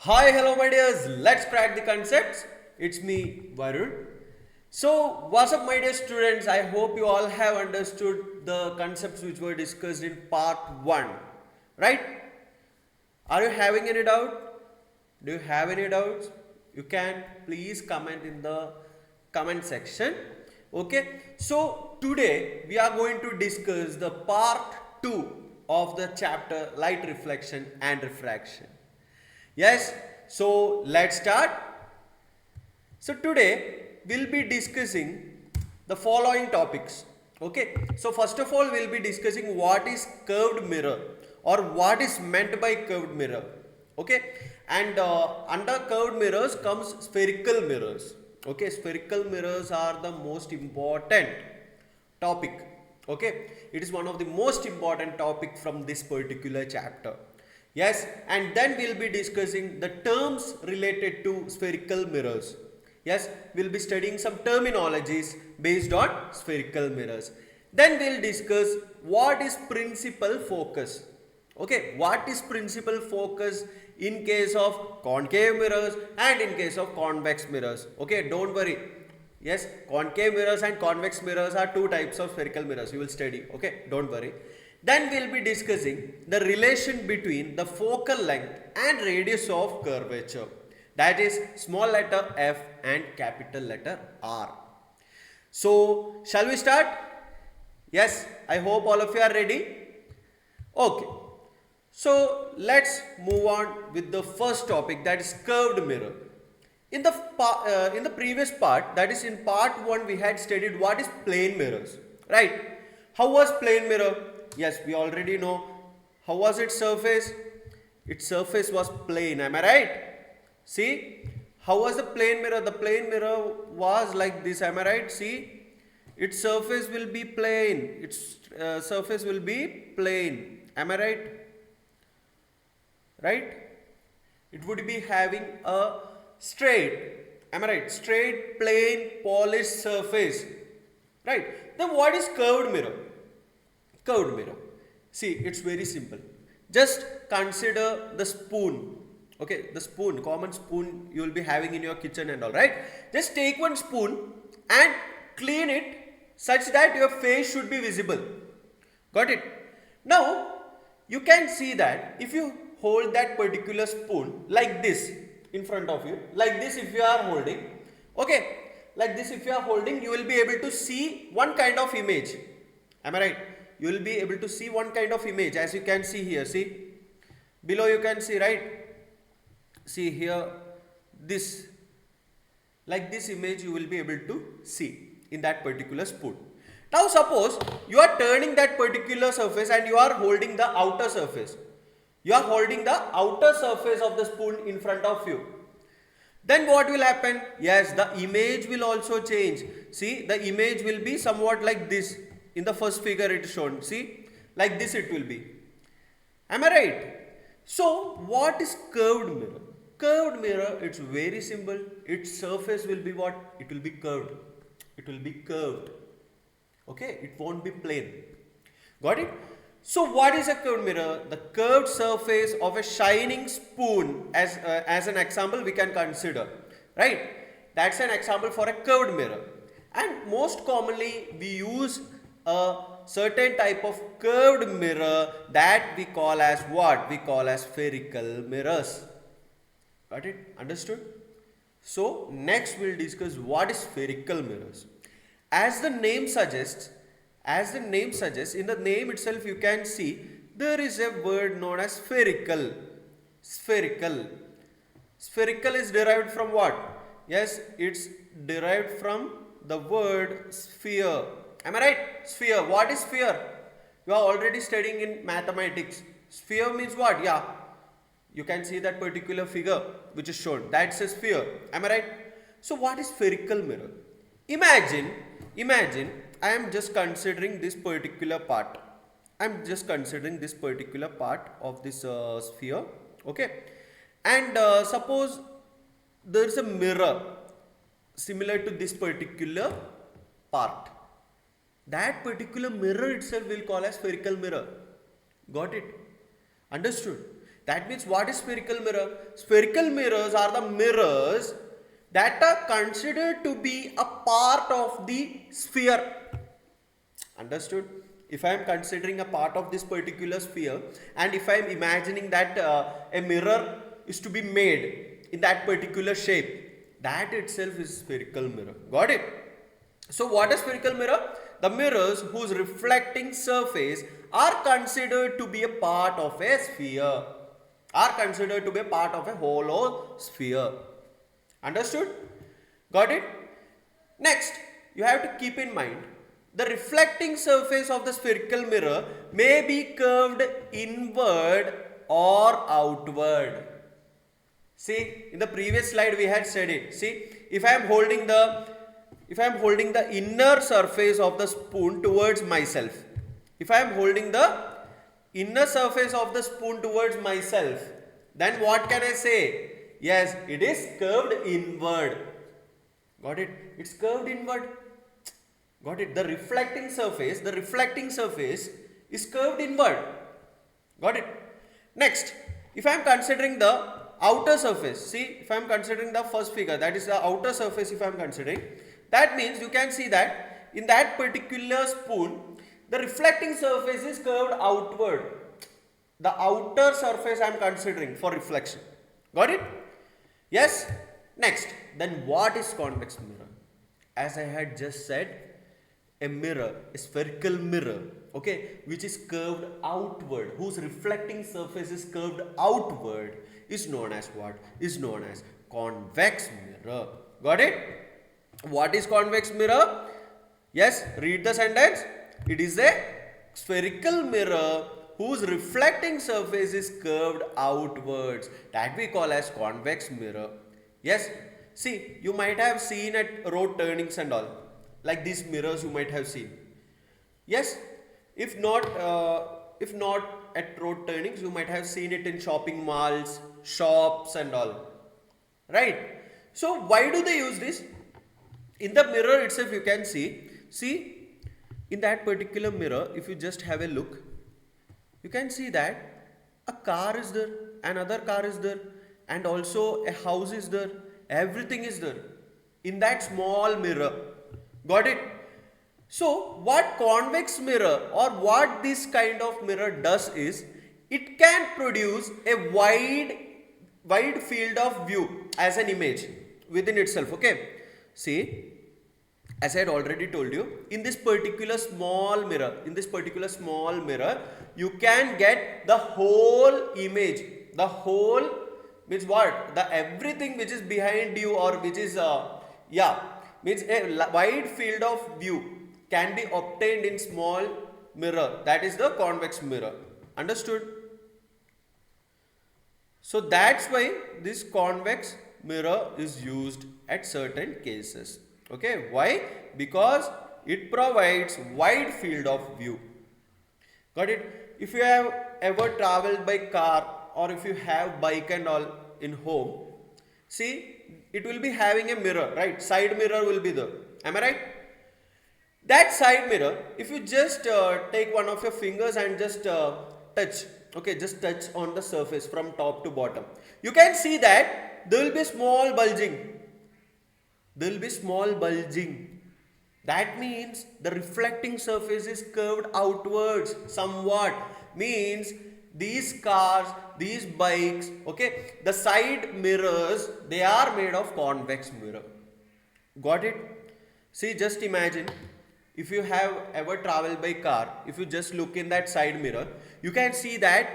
Hi, hello, my dears. Let's crack the concepts. It's me, Varun. So, what's up, my dear students? I hope you all have understood the concepts which were discussed in part 1, right? Are you having any doubt? Do you have any doubts? You can please comment in the comment section. Okay, so today we are going to discuss the part 2 of the chapter light reflection and refraction. Yes, so let's start. So today we'll be discussing the following topics. Okay, so first of all we'll be discussing what is curved mirror or what is meant by curved mirror. Okay, and under curved mirrors comes spherical mirrors. Okay, spherical mirrors are the most important topic. Okay, it is one of the most important topic from this particular chapter. Yes, and then we'll be discussing the terms related to spherical mirrors. Yes, we'll be studying some terminologies based on spherical mirrors. Then we'll discuss what is principal focus. Okay, what is principal focus in case of concave mirrors and in case of convex mirrors. Okay, don't worry. Yes, concave mirrors and convex mirrors are two types of spherical mirrors. You will study. Okay, don't worry. Then we'll be discussing the relation between the focal length and radius of curvature. That is small letter f and capital letter R. So, shall we start? Yes, I hope all of you are ready. Okay. So, let's move on with the first topic, that is curved mirror. In the previous part, that is in part 1, we had studied what is plane mirrors, right? How was plane mirror? Yes, we already know. How was its surface? Its surface was plane, am I right? See, how was the plane mirror? The plane mirror was like this, am I right? See, its surface will be plane. Its surface will be plane, am I right? Right? It would be having a straight, am I right? Straight, plane, polished surface, right? Then what is curved mirror? Curved mirror. See, it's very simple. Just consider the spoon. Okay, the spoon, common spoon you will be having in your kitchen and all, right? Just take one spoon and clean it such that your face should be visible. Got it? Now, you can see that if you hold that particular spoon like this in front of you, like this if you are holding, okay, like this if you are holding, you will be able to see one kind of image. Am I right? You will be able to see one kind of image as you can see here. See, below you can see, right? See here, this, like this image you will be able to see in that particular spoon. Now suppose you are turning that particular surface and you are holding the outer surface. You are holding the outer surface of the spoon in front of you. Then what will happen? Yes, the image will also change. See, the image will be somewhat like this. In the first figure it is shown. See, like this it will be. Am I right? So, what is curved mirror? Curved mirror, it's very simple. Its surface will be what? It will be curved. It will be curved. Okay, it won't be plain. Got it? So, what is a curved mirror? The curved surface of a shining spoon, as an example we can consider. Right? That's an example for a curved mirror. And most commonly we use a certain type of curved mirror that we call as what? We call as spherical mirrors. Got it? Understood? So, next we'll discuss what is spherical mirrors. As the name suggests, in the name itself you can see there is a word known as spherical. Spherical. Spherical is derived from what? Yes, it's derived from the word sphere. Am I right? Sphere. What is sphere? You are already studying in mathematics. Sphere means what? Yeah. You can see that particular figure which is shown. That's a sphere. Am I right? So what is spherical mirror? Imagine I am just considering this particular part. I am just considering this particular part of this sphere. Okay. And suppose there is a mirror similar to this particular part. That particular mirror itself will call as spherical mirror. Got it? Understood? That means what is spherical mirror? Spherical mirrors are the mirrors that are considered to be a part of the sphere. Understood? If I am considering a part of this particular sphere, and if I am imagining that a mirror is to be made in that particular shape, that itself is spherical mirror. Got it? So what is spherical mirror? The mirrors whose reflecting surface are considered to be a part of a sphere, are considered to be a part of a hollow sphere. Understood? Got it? Next, you have to keep in mind the reflecting surface of the spherical mirror may be curved inward or outward. See, in the previous slide we had said it. See, if I am holding the inner surface of the spoon towards myself, if I am holding the inner surface of the spoon towards myself, then what can I say? Yes, it is curved inward. Got it? It's curved inward. Got it? The reflecting surface is curved inward. Got it? Next, if I am considering the outer surface, see, if I am considering the first figure, that is the outer surface if I am considering, that means you can see that in that particular spoon, the reflecting surface is curved outward. The outer surface I am considering for reflection. Got it? Yes? Next, then what is convex mirror? As I had just said, a mirror, a spherical mirror, okay, which is curved outward, whose reflecting surface is curved outward, is known as what? Is known as convex mirror. Got it? What is convex mirror? Yes, read the sentence. It is a spherical mirror whose reflecting surface is curved outwards. That we call as convex mirror. Yes, see, you might have seen at road turnings and all. Like these mirrors you might have seen. Yes, if not at road turnings, you might have seen it in shopping malls, shops and all. Right? So why do they use this? In the mirror itself you can see in that particular mirror, if you just have a look, you can see that a car is there, another car is there, and also a house is there, everything is there in that small mirror. Got it? So what convex mirror or what this kind of mirror does is, it can produce a wide field of view as an image within itself. Okay, see, as I had already told you, in this particular small mirror, you can get the whole image. The whole means what? The everything which is behind you, or which is means a wide field of view can be obtained in small mirror. That is the convex mirror. Understood? So that's why this convex mirror is used at certain cases. Okay, why? Because it provides wide field of view. Got it? If you have ever traveled by car, or if you have bike and all in home, see, it will be having a mirror, right? Side mirror will be there. Am I right? That side mirror, if you just take one of your fingers and just touch, okay, just touch on the surface from top to bottom, you can see that there will be small bulging. There will be small bulging. That means the reflecting surface is curved outwards somewhat. Means these cars, these bikes, okay, the side mirrors, they are made of convex mirror. Got it? See, just imagine, if you have ever traveled by car, if you just look in that side mirror, you can see that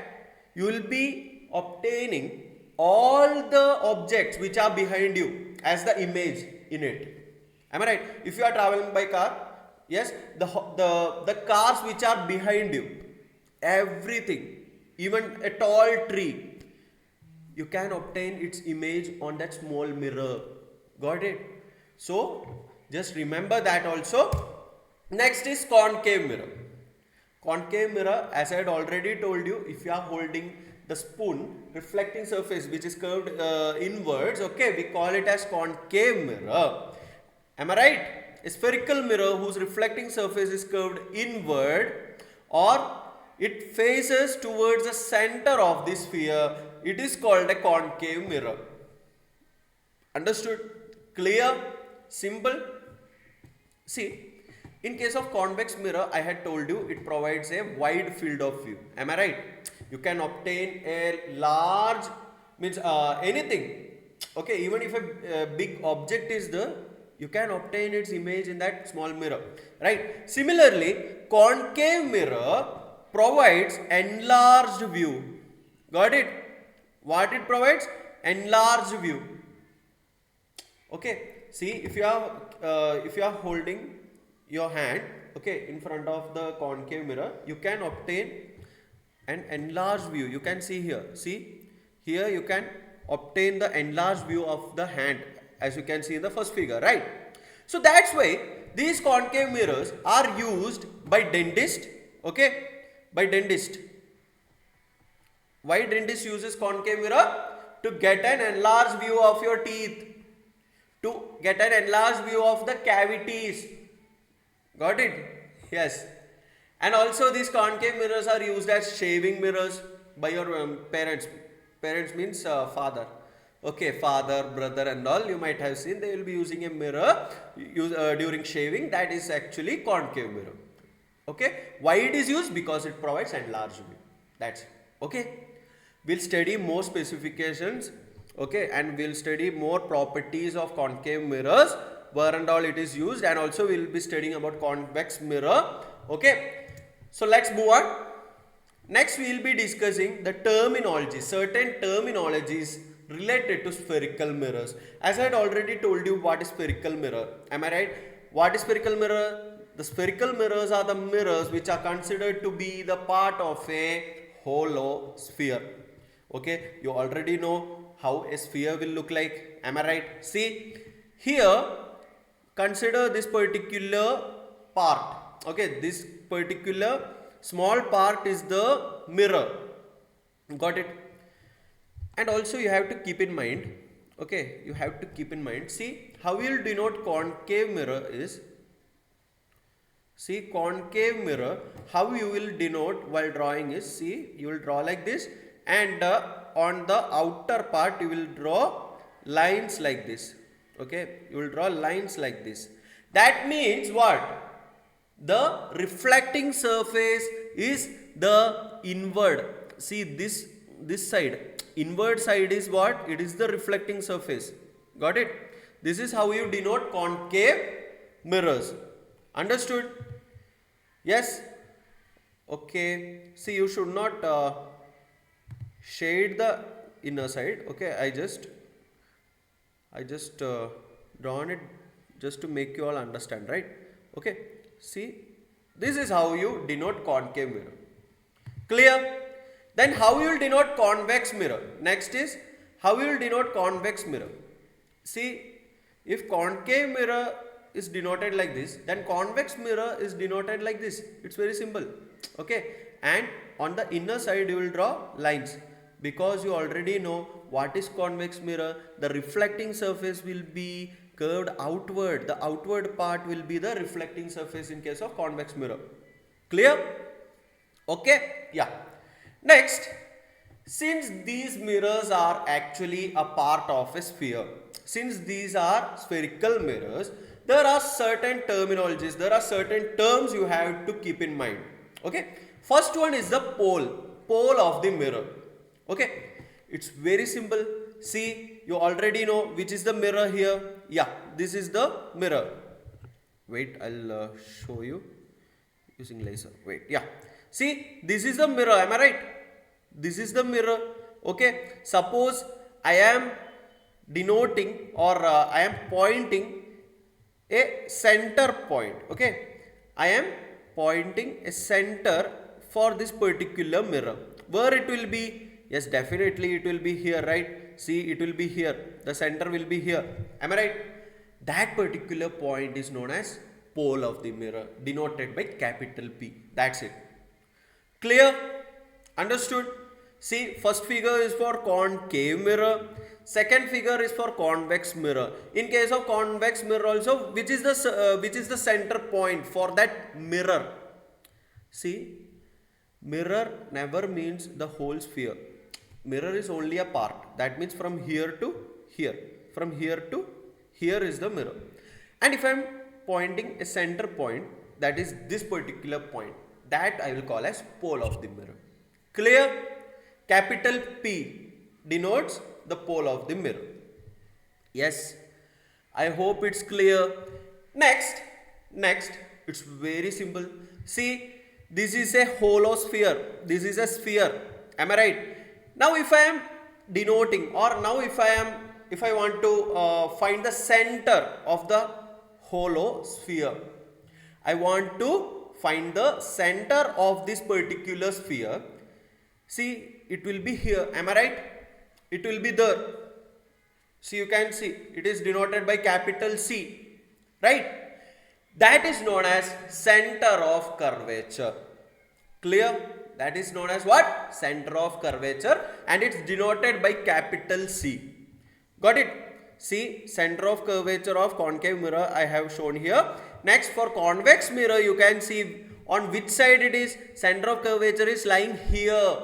you will be obtaining all the objects which are behind you as the image in it. Am I right? If you are traveling by car, yes, the cars which are behind you, everything, even a tall tree, you can obtain its image on that small mirror. Got it? So just remember that also. Next is concave mirror. Concave mirror, as I had already told you, if you are holding the spoon, reflecting surface which is curved inwards, okay, we call it as concave mirror. Am I right? A spherical mirror whose reflecting surface is curved inward, or it faces towards the center of the sphere. It is called a concave mirror. Understood? Clear? Simple? See, in case of convex mirror, I had told you it provides a wide field of view. Am I right? You can obtain a large, means anything. Okay, even if a big object is there, you can obtain its image in that small mirror. Right? Similarly, concave mirror provides enlarged view. Got it? What it provides? Enlarged view. Okay. See, if you are holding your hand, okay, in front of the concave mirror, you can obtain an enlarged view. You can see here. See, here you can obtain the enlarged view of the hand, as you can see in the first figure, right? So that's why these concave mirrors are used by dentist. Okay, by dentist. Why dentist uses concave mirror? To get an enlarged view of your teeth, to get an enlarged view of the cavities. Got it? Yes. And also these concave mirrors are used as shaving mirrors by your parents. Parents means father. Okay, father, brother and all, you might have seen they will be using a mirror during shaving. That is actually concave mirror. Okay. Why it is used? Because it provides enlarged view. That's it. Okay. We'll study more specifications. Okay, and we'll study more properties of concave mirrors, where and all it is used, and also we'll be studying about convex mirror. Okay, so let's move on. Next we will be discussing the terminology, certain terminologies related to spherical mirrors. As I had already told you what is spherical mirror. Am I right? What is spherical mirror? The spherical mirrors are the mirrors which are considered to be the part of a hollow sphere. Okay, you already know how a sphere will look like. Am I right? See, here consider this particular part. Okay, this particular small part is the mirror. Got it? And also you have to keep in mind, okay, you have to keep in mind, see how you will denote concave mirror is, see concave mirror, how you will denote while drawing is, see, you will draw like this, and on the outer part you will draw lines like this. Okay, you will draw lines like this. That means what? The reflecting surface is the inward. See this side, inward side is what? It is the reflecting surface. Got it? This is how you denote concave mirrors. Understood? Yes? Okay. See, you should not shade the inner side. Okay, I just drawn it just to make you all understand, right? Okay, see, this is how you denote concave mirror. Clear? Then how you will denote convex mirror? Next is how you will denote convex mirror. See, if concave mirror is denoted like this, then convex mirror is denoted like this. It's very simple. Okay, and on the inner side you will draw lines. Because you already know what is convex mirror, the reflecting surface will be curved outward. The outward part will be the reflecting surface in case of convex mirror. Clear? Okay? Yeah. Next, since these mirrors are actually a part of a sphere, since these are spherical mirrors, there are certain terminologies, there are certain terms you have to keep in mind. Okay? First one is the pole of the mirror. Okay, it's very simple. See, you already know which is the mirror here. Yeah, this is the mirror. Wait, I'll show you using laser. Wait, yeah. See, this is the mirror. Am I right? This is the mirror. Okay, suppose I am denoting or I am pointing a center point. Okay, I am pointing a center for this particular mirror. Where it will be? Yes, definitely it will be here, right? See, it will be here. The center will be here. Am I right? That particular point is known as pole of the mirror, denoted by capital P. That's it. Clear? Understood? See, first figure is for concave mirror. Second figure is for convex mirror. In case of convex mirror also, which is the center point for that mirror? See, Mirror never means the whole sphere. Mirror is only a part. That means from here to here. From here to here is the mirror. And if I am pointing a center point, that is this particular point, that I will call as pole of the mirror. Clear? Capital P denotes the pole of the mirror. Yes, I hope it's clear. Next, it's very simple. See, this is a hollow sphere. This is a sphere. Am I right? Now, if I am denoting, or now if I want to find the center of the hollow sphere, I want to find the center of this particular sphere. See, it will be here. Am I right? It will be there. See, you can see it is denoted by capital C, right? That is known as center of curvature. Clear? That is known as what? Center of curvature, and it's denoted by capital C. Got it? See, center of curvature of concave mirror I have shown here. Next, for convex mirror, you can see on which side it is. Center of curvature is lying here.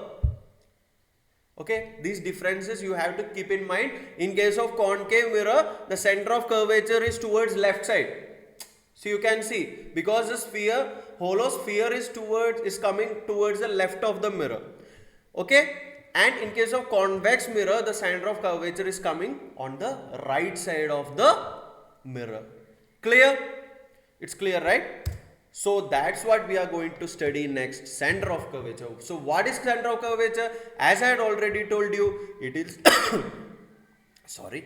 Okay, these differences you have to keep in mind. In case of concave mirror, the center of curvature is towards left side. So you can see, because the sphere, hollow sphere is coming towards the left of the mirror. Okay, and in case of convex mirror, the center of curvature is coming on the right side of the mirror. Clear? It's clear, right? So that's what we are going to study next, center of curvature. So what is center of curvature? As I had already told you, it is sorry.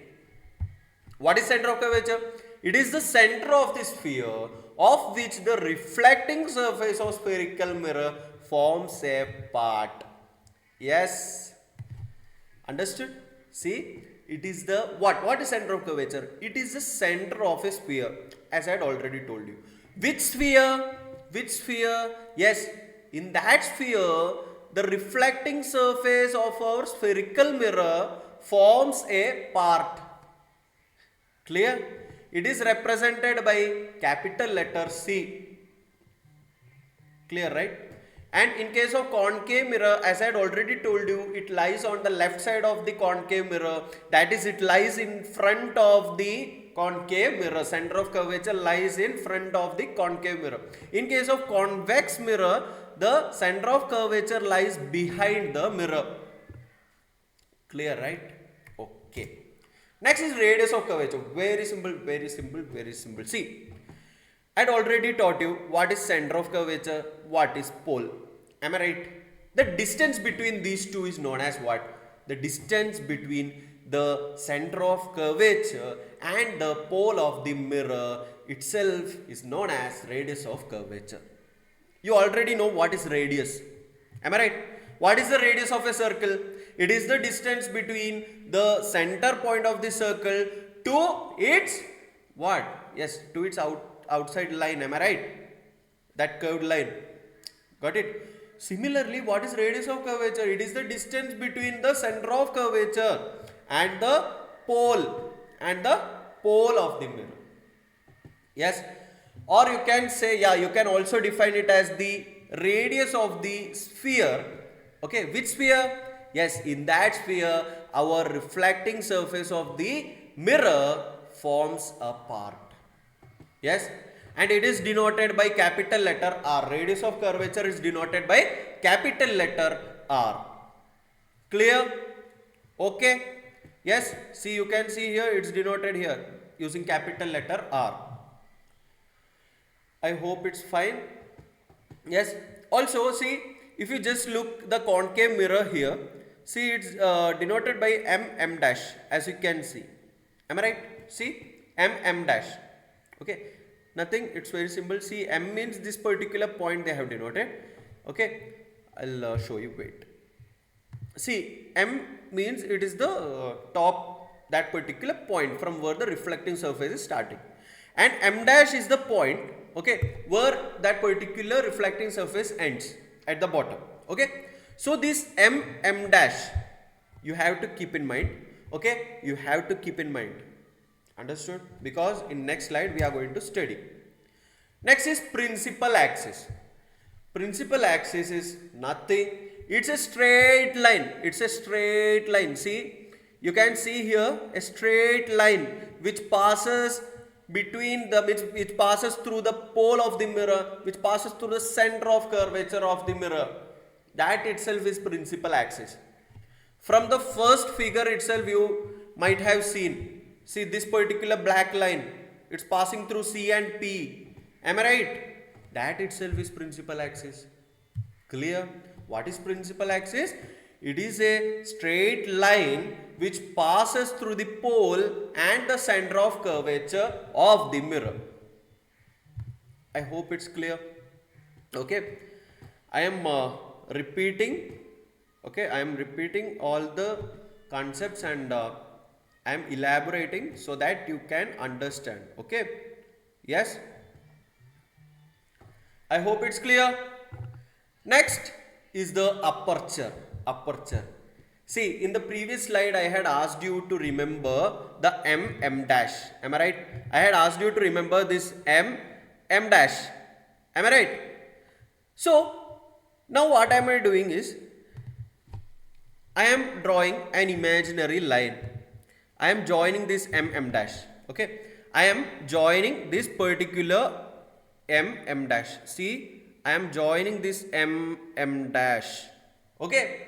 What is center of curvature? It is the center of the sphere of which the reflecting surface of spherical mirror forms a part. Yes. Understood? See, it is the what? What is center of curvature? It is the center of a sphere, as I had already told you. Which sphere? Which sphere? Yes, in that sphere, the reflecting surface of our spherical mirror forms a part. Clear? It is represented by capital letter C. Clear, right? And in case of concave mirror, as I had already told you, it lies on the left side of the concave mirror. That is, it lies in front of the concave mirror. Center of curvature lies in front of the concave mirror. In case of convex mirror, the center of curvature lies behind the mirror. Clear, right? Okay. Next is radius of curvature. Very simple, very simple, very simple. See, I had already taught you what is center of curvature, what is pole. Am I right? The distance between these two is known as what? The distance between the center of curvature and the pole of the mirror itself is known as radius of curvature. You already know what is radius. Am I right? What is the radius of a circle? It is the distance between the center point of the circle to its what? Yes, to its outside line. Am I right? That curved line. Got it? Similarly, what is radius of curvature? It is the distance between the center of curvature and the pole of the mirror. Yes, or you can say, yeah, you can also define it as the radius of the sphere. Okay, which sphere? Yes, in that sphere, our reflecting surface of the mirror forms a part. Yes, and it is denoted by capital letter R. Radius of curvature is denoted by capital letter R. Clear? Okay. Yes, see, you can see here it's denoted here using capital letter R. I hope it's fine. Yes, also see, if you just look the concave mirror here, see it's denoted by M dash, as you can see. Am I right? See, M dash. Okay, nothing, it's very simple. See, M means this particular point they have denoted. Okay, I'll show you, wait. See, M means it is the top, that particular point from where the reflecting surface is starting, and M dash is the point, okay, where that particular reflecting surface ends at the bottom. Okay, so this M dash you have to keep in mind. Okay, you have to keep in mind. Understood? Because in next slide we are going to study. Next is principal axis. Principal axis is nothing. It's a straight line. It's a straight line. See, you can see here a straight line which passes between the which passes through the pole of the mirror, which passes through the center of curvature of the mirror. That itself is principal axis. From the first figure itself, you might have seen. See this particular black line. It's passing through C and P. Am I right? That itself is principal axis. Clear? What is principal axis? It is a straight line which passes through the pole and the center of curvature of the mirror. I hope it's clear. Okay. I am repeating. Okay. I am repeating all the concepts and I am elaborating so that you can understand. Okay. Yes. I hope it's clear. Next is the aperture. Aperture. See, in the previous slide, I had asked you to remember the M dash. Am I right? I had asked you to remember this M dash. Am I right? So, now what am I doing is, I am drawing an imaginary line. I am joining this M dash. Okay. I am joining this particular M dash. See, I am joining this M dash. Okay.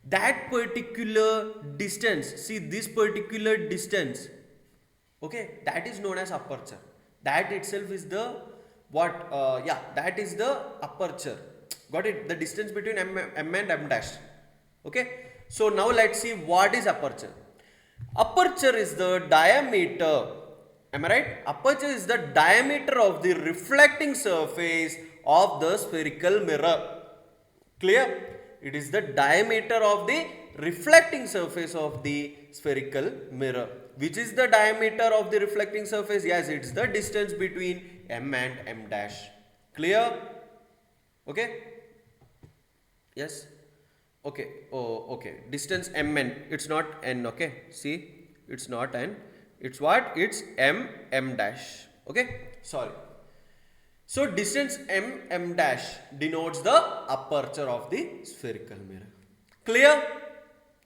That particular distance, see this particular distance, okay, that is known as aperture. That itself is the what? That is the aperture. Got it? The distance between M and M dash. Okay. So now let's see what is aperture. Aperture is the diameter. Am I right? Aperture is the diameter of the reflecting surface of the spherical mirror. Clear? It is the diameter of the reflecting surface of the spherical mirror. Which is the diameter of the reflecting surface? Yes, it's the distance between M and M dash. Clear? Okay? Yes? Okay. Oh, okay. Distance MN. It's not N. Okay. See? It's not N. It's what? It's M dash. Okay. Sorry. So distance M dash denotes the aperture of the spherical mirror. Clear?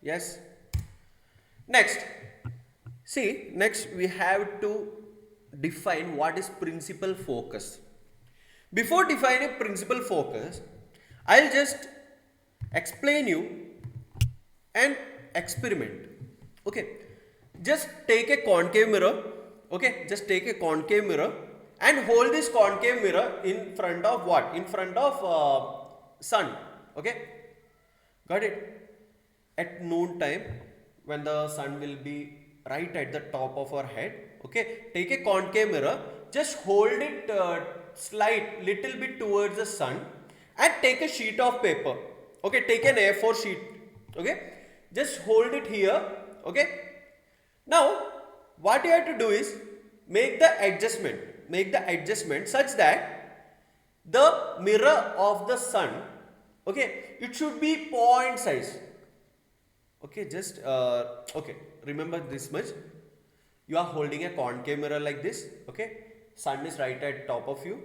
Yes. Next. See, next we have to define what is principal focus. Before defining principal focus, I'll just explain you an experiment. Okay. Just take a concave mirror. Okay. Just take a concave mirror and hold this concave mirror in front of what? In front of sun. Okay. Got it? At noon time, when the sun will be right at the top of our head. Okay. Take a concave mirror. Just hold it little bit towards the sun and take a sheet of paper. Okay. Take an A4 sheet. Okay. Just hold it here. Okay. Now, what you have to do is make the adjustment. Make the adjustment such that the mirror of the sun, okay, it should be point size. Okay, just okay, remember this much. You are holding a concave mirror like this. Okay, sun is right at top of you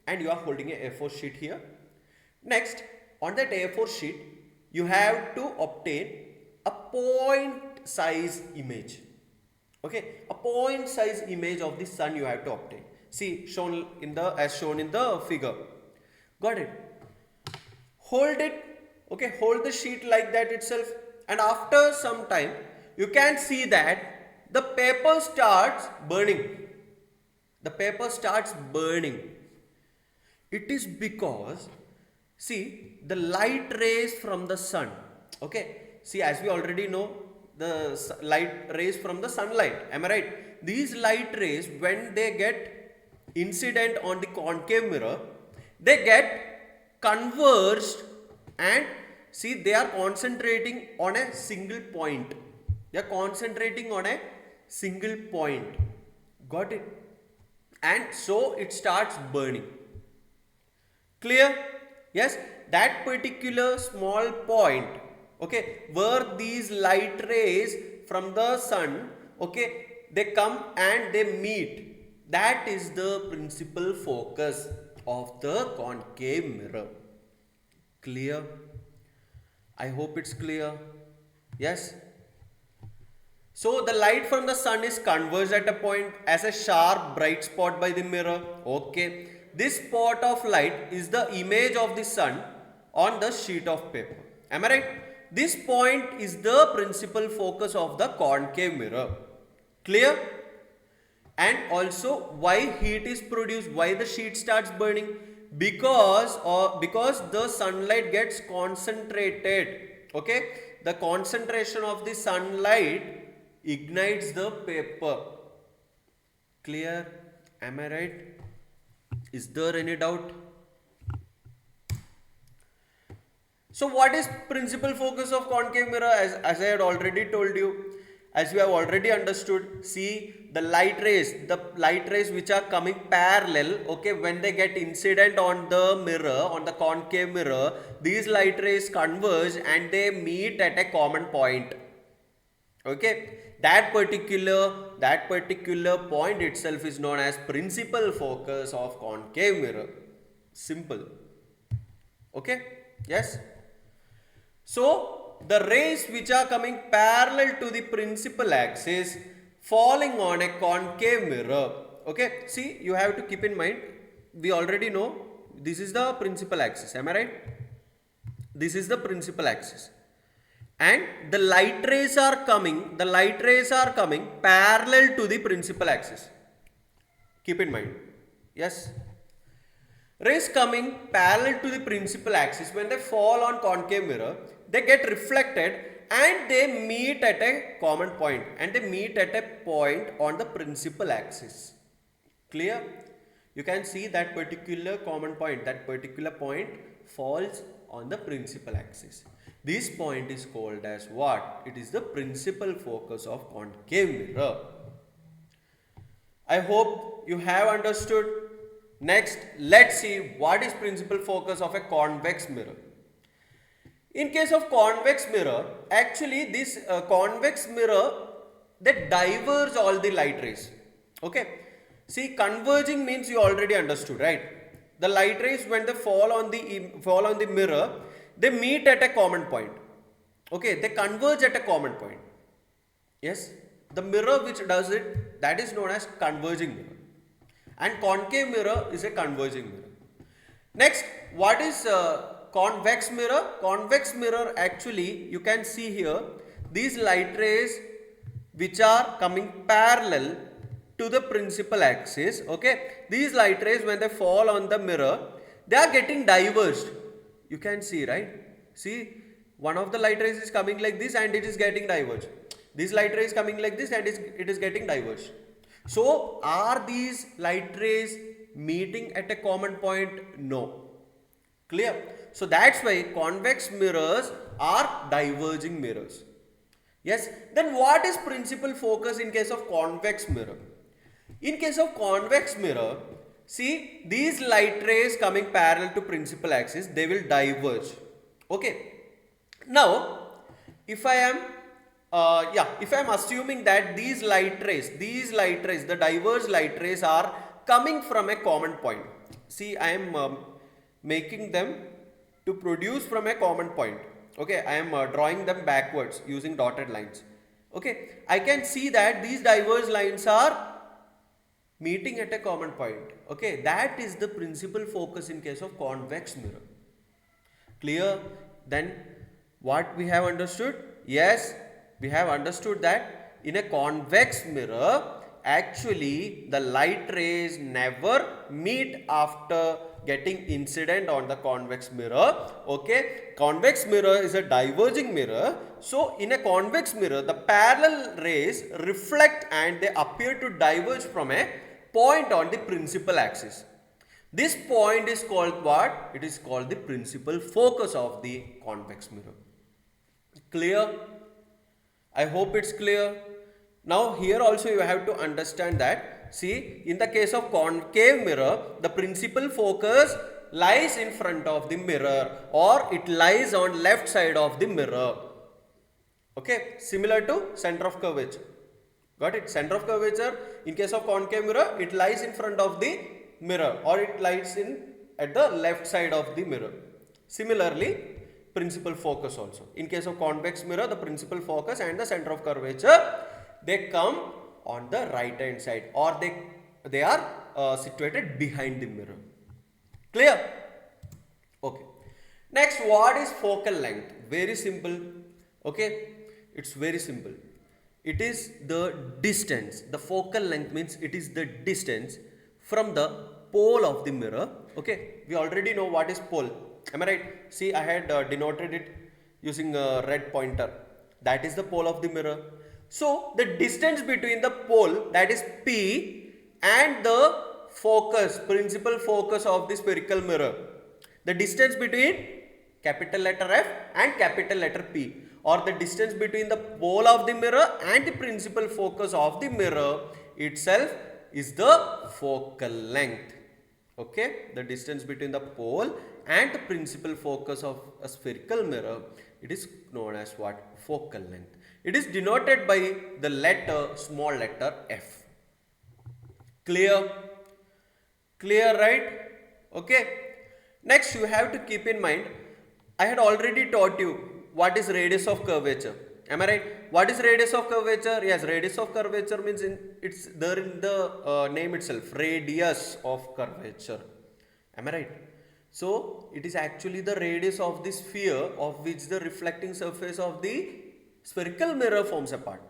and you are holding a A4 sheet here. Next, on that A4 sheet, you have to obtain a point size image. Okay, a point size image of the sun you have to obtain. See, shown in the as shown in the figure. Got it? Hold it. Okay, hold the sheet like that itself, and after some time you can see that the paper starts burning. The paper starts burning. It is because, see, the light rays from the sun. Okay, see, as we already know, the light rays from the sunlight. Am I right? These light rays, when they get incident on the concave mirror, they get converged and see, they are concentrating on a single point. They are concentrating on a single point. Got it? And so it starts burning. Clear? Yes, that particular small point, okay, where these light rays from the sun, okay, they come and they meet. That is the principal focus of the concave mirror. Clear? I hope it's clear. Yes? So the light from the sun is converged at a point as a sharp bright spot by the mirror. Okay. This spot of light is the image of the sun on the sheet of paper. Am I right? This point is the principal focus of the concave mirror. Clear? And also why heat is produced, why the sheet starts burning? Because the sunlight gets concentrated. Okay? The concentration of the sunlight ignites the paper. Clear? Am I right? Is there any doubt? So what is principal focus of concave mirror? As I had already told you, as you have already understood, see the light rays which are coming parallel, okay, when they get incident on the mirror, on the concave mirror, these light rays converge and they meet at a common point. Okay, that particular point itself is known as principal focus of concave mirror. Simple. Okay, yes. So the rays which are coming parallel to the principal axis falling on a concave mirror. Okay, see, you have to keep in mind, we already know this is the principal axis. Am I right? This is the principal axis. And the light rays are coming parallel to the principal axis. Keep in mind. Yes. Rays coming parallel to the principal axis, when they fall on concave mirror, they get reflected and they meet at a common point, and they meet at a point on the principal axis. Clear? You can see that particular common point, that particular point falls on the principal axis. This point is called as what? It is the principal focus of concave mirror. I hope you have understood. Next, let's see what is principal focus of a convex mirror. In case of convex mirror, actually this convex mirror, they diverge all the light rays. Okay. See, converging means you already understood, right? The light rays, when they fall on the mirror, they meet at a common point. Okay, they converge at a common point. Yes, the mirror which does it, that is known as converging mirror. And concave mirror is a converging mirror. Next, what is convex mirror? Convex mirror, actually you can see here these light rays which are coming parallel to the principal axis. Okay, these light rays, when they fall on the mirror, they are getting diverged. You can see, right? See, one of the light rays is coming like this and it is getting diverged. This light ray is coming like this and it is getting diverged. So, are these light rays meeting at a common point? No. Clear? So, that's why convex mirrors are diverging mirrors. Yes. Then what is principal focus in case of convex mirror? In case of convex mirror, see, these light rays coming parallel to principal axis, they will diverge. Okay. Now, if I am assuming that these light rays, the diverged light rays are coming from a common point. See, I am making them to produce from a common point. Okay, I am drawing them backwards using dotted lines. Okay, I can see that these diverged lines are meeting at a common point. Okay, that is the principal focus in case of convex mirror. Clear? Then what we have understood? Yes, we have understood that in a convex mirror, actually the light rays never meet after getting incident on the convex mirror. Okay, convex mirror is a diverging mirror. So in a convex mirror, the parallel rays reflect and they appear to diverge from a point on the principal axis. This point is called what? It is called the principal focus of the convex mirror. Clear? I hope it's clear. Now here also you have to understand that, see, in the case of concave mirror, the principal focus lies in front of the mirror, or it lies on left side of the mirror. Okay, similar to center of curvature. Got it? Center of curvature, in case of concave mirror, it lies in front of the mirror, or it lies at the left side of the mirror. Similarly, principal focus also. In case of convex mirror, the principal focus and the center of curvature, they come on the right hand side, or they are situated behind the mirror. Clear? Okay. Next, what is focal length? Very simple. Okay, it's very simple. It is the distance. The focal length means it is the distance from the pole of the mirror. Okay, we already know what is pole. Am I right? See, I had denoted it using a red pointer. That is the pole of the mirror. So, the distance between the pole, that is P, and the focus, principal focus of the spherical mirror. The distance between capital letter F and capital letter P, or the distance between the pole of the mirror and the principal focus of the mirror itself is the focal length. Okay, the distance between the pole and the principal focus of a spherical mirror, it is known as what? Focal length. It is denoted by the letter, small letter F. Clear? Clear, right? Okay. Next, you have to keep in mind, I had already taught you what is radius of curvature. Am I right? What is radius of curvature? Yes, radius of curvature means it's there in the name itself, radius of curvature. Am I right? So, it is actually the radius of the sphere of which the reflecting surface of the spherical mirror forms a part.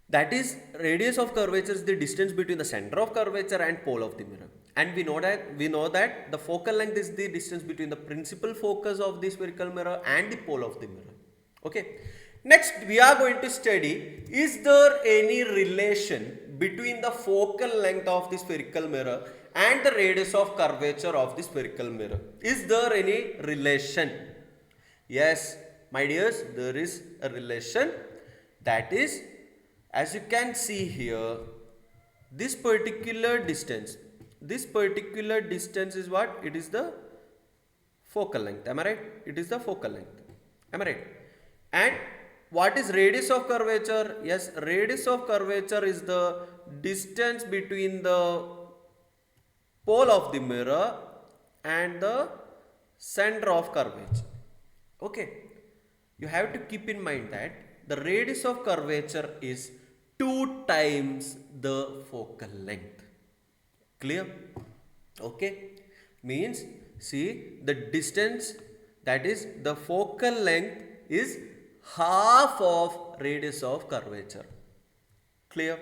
That is, radius of curvature is the distance between the center of curvature and pole of the mirror. And we know that the focal length is the distance between the principal focus of the spherical mirror and the pole of the mirror. Okay. Next, we are going to study, is there any relation between the focal length of the spherical mirror and the radius of curvature of the spherical mirror? Is there any relation? Yes, my dears, there is a relation. That is, as you can see here, this particular distance is what? It is the focal length. Am I right? It is the focal length. Am I right? And what is radius of curvature? Yes, radius of curvature is the distance between the pole of the mirror and the center of curvature. Okay. You have to keep in mind that the radius of curvature is 2 times the focal length. Clear? Okay. Means, see, the distance, that is the focal length, is half of radius of curvature. Clear?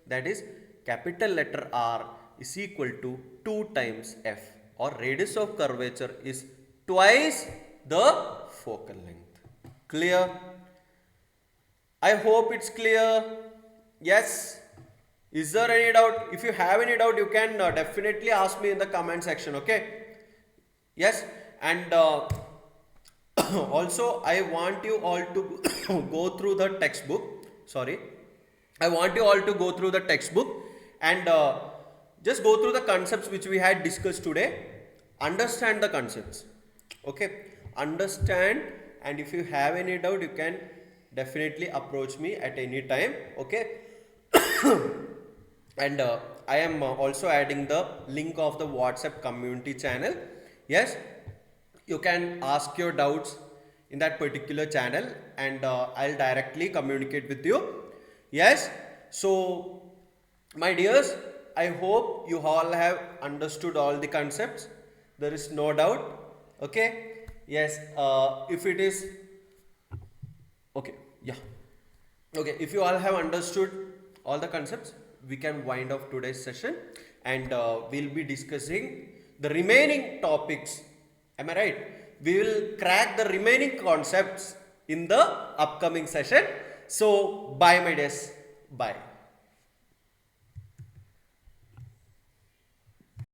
That is, capital letter R is equal to 2 times F, or radius of curvature is twice the focal length. Clear? I hope it's clear. Yes? Is there any doubt? If you have any doubt, you can definitely ask me in the comment section. Okay? Yes? And also, I want you all to go through the textbook. Sorry. I want you all to go through the textbook and just go through the concepts which we had discussed today. Understand the concepts. Okay? Understand, and if you have any doubt, you can definitely approach me at any time. Okay? And I am also adding the link of the WhatsApp community channel. Yes? You can ask your doubts in that particular channel, and I'll directly communicate with you. Yes? So, my dears, I hope you all have understood all the concepts. There is no doubt. Okay? Yes. If it is okay, yeah. Okay, if you all have understood all the concepts, we can wind off today's session, and we'll be discussing the remaining topics. Am I right? We will crack the remaining concepts in the upcoming session. So, bye my dears. Bye.